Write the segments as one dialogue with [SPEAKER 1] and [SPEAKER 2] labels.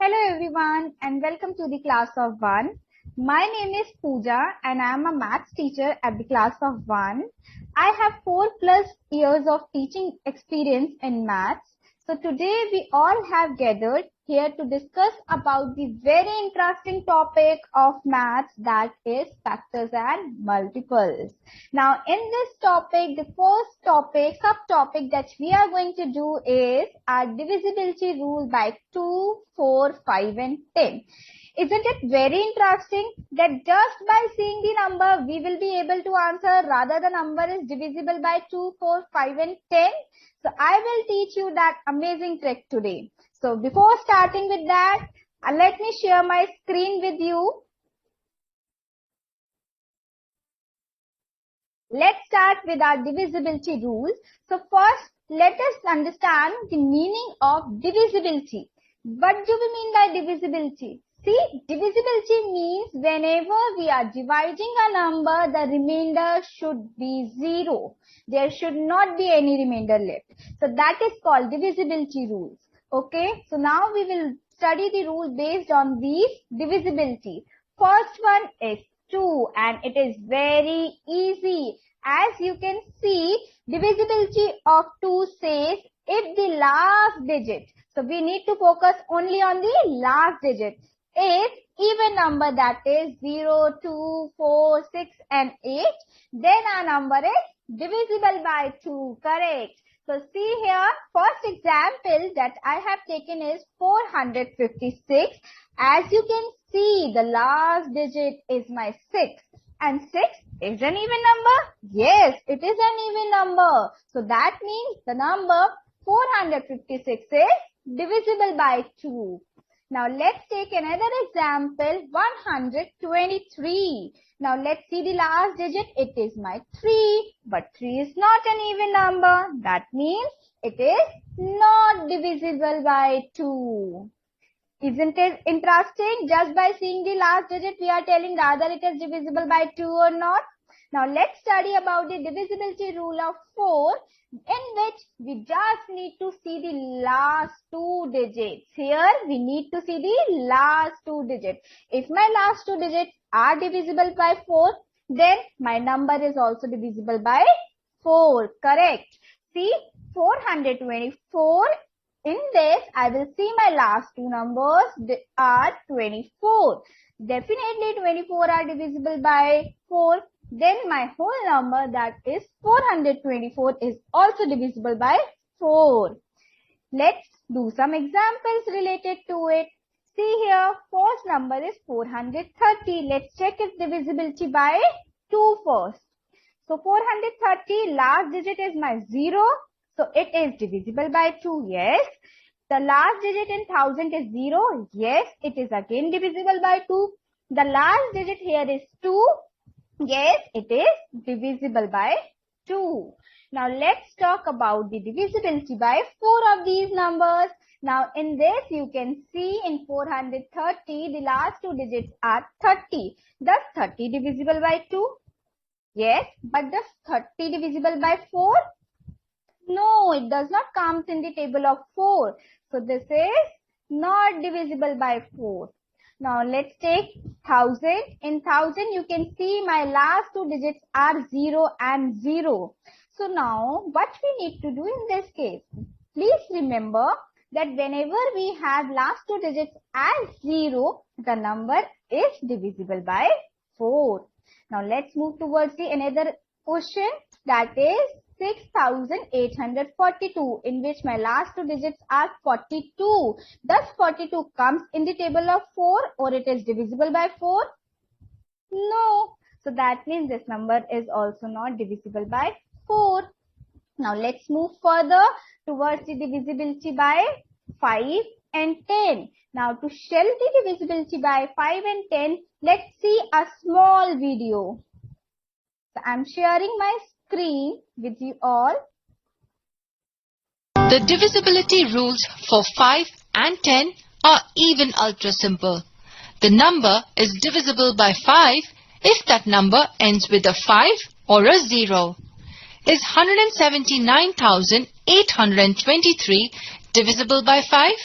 [SPEAKER 1] Hello everyone and welcome to the class of 1. My name is Pooja and I am a maths teacher at the class of 1. I have 4+ years of teaching experience in maths. So today we all have gathered here to discuss about the very interesting topic of maths, that is factors and multiples. Now in this topic, the first subtopic that we are going to do is our divisibility rule by 2, 4, 5 and 10. Isn't it very interesting that just by seeing the number we will be able to answer rather the number is divisible by 2, 4, 5 and 10? So I will teach you that amazing trick today. So before starting with that, let me share my screen with you. Let's start with our divisibility rules. So first, let us understand the meaning of divisibility. What do we mean by divisibility? See, divisibility means whenever we are dividing a number, the remainder should be 0. There should not be any remainder left. So that is called divisibility rules. Okay, so now we will study the rule based on these divisibility. First one is 2 and it is very easy. As you can see, divisibility of 2 says if the last digit, so we need to focus only on the last digit, is even number, that is 0, 2, 4, 6 and 8, then our number is divisible by 2, correct? So see here, first example that I have taken is 456. As you can see, the last digit is my 6 and 6 is an even number. Yes, it is an even number. So that means the number 456 is divisible by 2. Now let's take another example, 123. Now let's see the last digit. It is my 3, but 3 is not an even number. That means it is not divisible by 2. Isn't it interesting? Just by seeing the last digit, we are telling whether it is divisible by 2 or not. Now let's study about the divisibility rule of 4, in which we just need to see the last 2 digits. Here we need to see the last 2 digits. If my last 2 digits are divisible by 4, then my number is also divisible by 4. Correct. See, 424. In this, I will see my last 2 numbers are 24. Definitely 24 are divisible by 4. Then my whole number, that is 424, is also divisible by 4. Let's do some examples related to it. See here, first number is 430. Let's check its divisibility by 2 first. So 430, last digit is my 0. So it is divisible by 2. Yes. The last digit in 1000 is 0. Yes, it is again divisible by 2. The last digit here is 2. Yes, it is divisible by 2. Now let's talk about the divisibility by 4 of these numbers. Now in this you can see in 430 the last 2 digits are 30. Does 30 divisible by 2? Yes, but does 30 divisible by 4? No, it does not come in the table of 4. So this is not divisible by 4. Now let's take 1000. In 1000 you can see my last 2 digits are 0 and 0. So now what we need to do in this case? Please remember that whenever we have last 2 digits as 0, the number is divisible by 4. Now let's move towards the another question, that is 6842, in which my last 2 digits are 42. Does 42 comes in the table of 4 or it is divisible by 4? No. So that means this number is also not divisible by 4. Now let's move further towards the divisibility by 5 and 10. Now to show the divisibility by 5 and 10, let's see a small video. So I'm sharing my screen with you all.
[SPEAKER 2] The divisibility rules for 5 and 10 are even ultra simple. The number is divisible by 5 if that number ends with a 5 or a 0. Is 179,823 divisible by 5?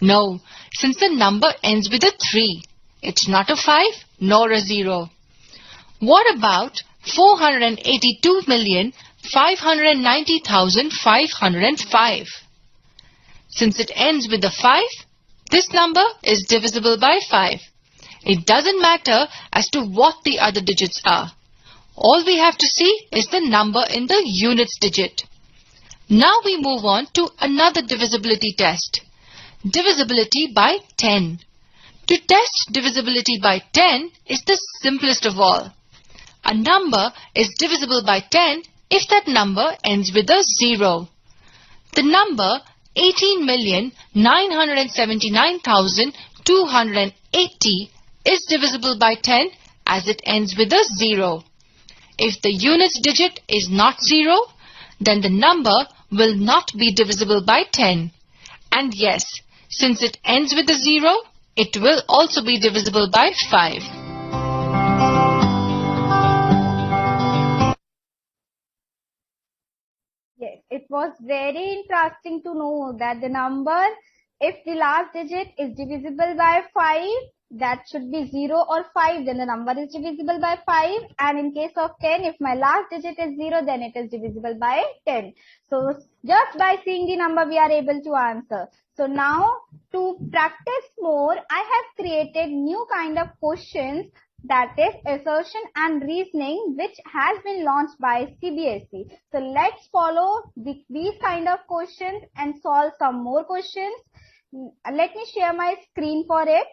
[SPEAKER 2] No, since the number ends with a 3. It's not a 5 nor a 0. What about 482,590,505? Since it ends with a 5, this number is divisible by 5. It doesn't matter as to what the other digits are. All we have to see is the number in the units digit. Now we move on to another divisibility test. Divisibility by 10. To test divisibility by 10 is the simplest of all. A number is divisible by 10 if that number ends with a 0. The number 18,979,280 is divisible by 10 as it ends with a 0. If the units digit is not 0, then the number will not be divisible by 10. And yes, since it ends with a 0, it will also be divisible by 5.
[SPEAKER 1] Yes, it was very interesting to know that the number, if the last digit is divisible by 5, that should be 0 or 5, then the number is divisible by 5. And in case of 10, if my last digit is 0, then it is divisible by 10. So just by seeing the number, we are able to answer. So now to practice more, I have created new kind of questions, that is assertion and reasoning, which has been launched by CBSE. So let's follow these kind of questions and solve some more questions. Let me share my screen for it.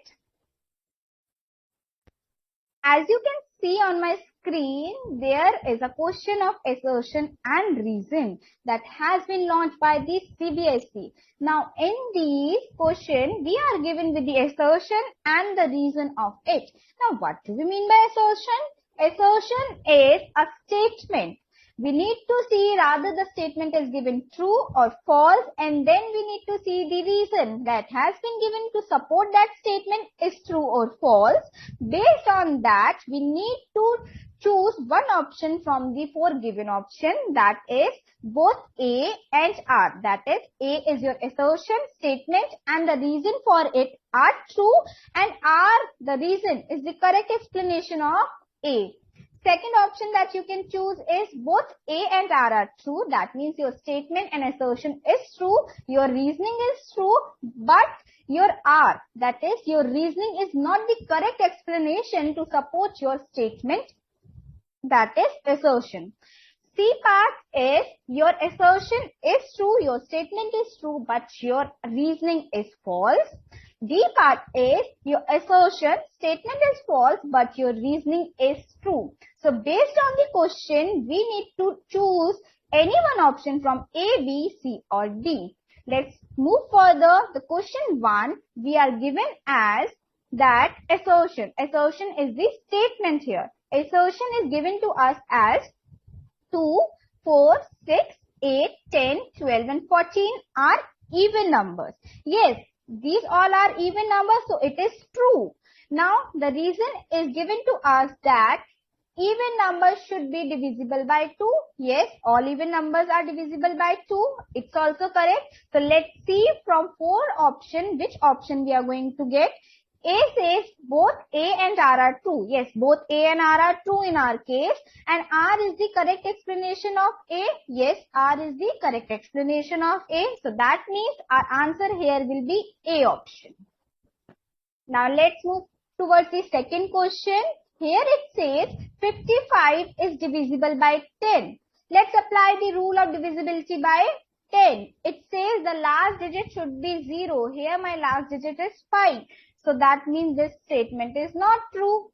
[SPEAKER 1] As you can see on my screen, there is a question of assertion and reason that has been launched by the CBSE. Now, in these question, we are given with the assertion and the reason of it. Now, what do we mean by assertion? Assertion is a statement. We need to see rather the statement is given true or false, and then we need to see the reason that has been given to support that statement is true or false. Based on that, we need to choose one option from the 4 given option, that is both A and R. That is, A is your assertion statement and the reason for it are true, and R, the reason, is the correct explanation of A. Second option that you can choose is both A and R are true. That means your statement and assertion is true, your reasoning is true, but your R, that is your reasoning, is not the correct explanation to support your statement, that is assertion. C part is your assertion is true, your statement is true, but your reasoning is false. D part is your assertion, statement is false, but your reasoning is true. So based on the question, we need to choose any one option from A, B, C or D. Let's move further. The question 1, we are given as that assertion. Assertion is the statement here. Assertion is given to us as 2, 4, 6, 8, 10, 12 and 14 are even numbers. Yes, these all are even numbers, so it is true. Now, the reason is given to us that even numbers should be divisible by 2. Yes, all even numbers are divisible by 2. It's also correct. So, let's see from 4 options which option we are going to get. A says both A and R are true. Yes, both A and R are true in our case. And R is the correct explanation of A. Yes, R is the correct explanation of A. So that means our answer here will be A option. Now let's move towards the second question. Here it says 55 is divisible by 10. Let's apply the rule of divisibility by 10. It says the last digit should be 0. Here my last digit is 5. So that means this statement is not true.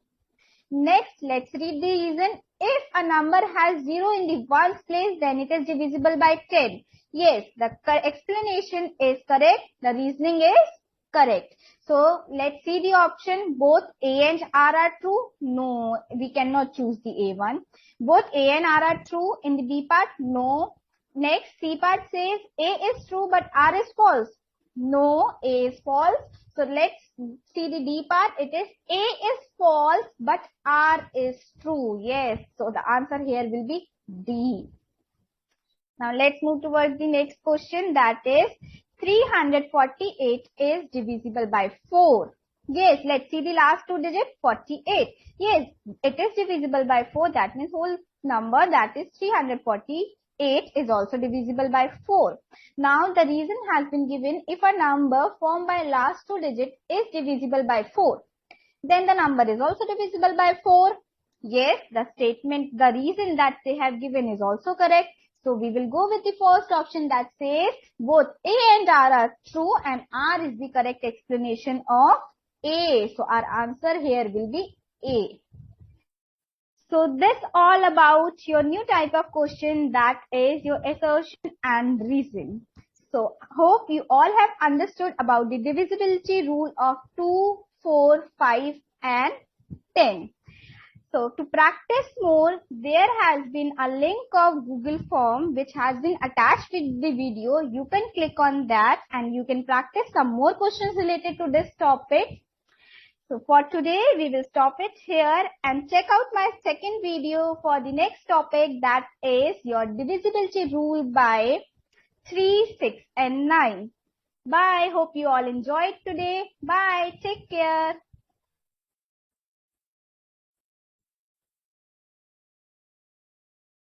[SPEAKER 1] Next, let's read the reason. If a number has 0 in the ones place, then it is divisible by 10. Yes, the explanation is correct. The reasoning is correct. So, let's see the option. Both A and R are true. No, we cannot choose the A one. Both A and R are true. In the B part, no. Next, C part says A is true but R is false. No, A is false. So let's see the D part. It is A is false but R is true. Yes. So the answer here will be D. Now let's move towards the next question, that is 348 is divisible by 4. Yes, let's see the last two digits, 48. Yes, it is divisible by 4. That means whole number, that is 348, is also divisible by 4. Now the reason has been given. If a number formed by last two digits is divisible by 4, then the number is also divisible by 4. Yes, the statement, the reason that they have given is also correct. So we will go with the first option that says both A and R are true and R is the correct explanation of A. So our answer here will be A. So this all about your new type of question, that is your assertion and reason. So hope you all have understood about the divisibility rule of 2, 4, 5 and 10. So to practice more, there has been a link of Google form which has been attached with the video. You can click on that and you can practice some more questions related to this topic. So for today, we will stop it here and check out my second video for the next topic, that is your divisibility rule by 3, 6 and 9. Bye. Hope you all enjoyed today. Bye. Take care.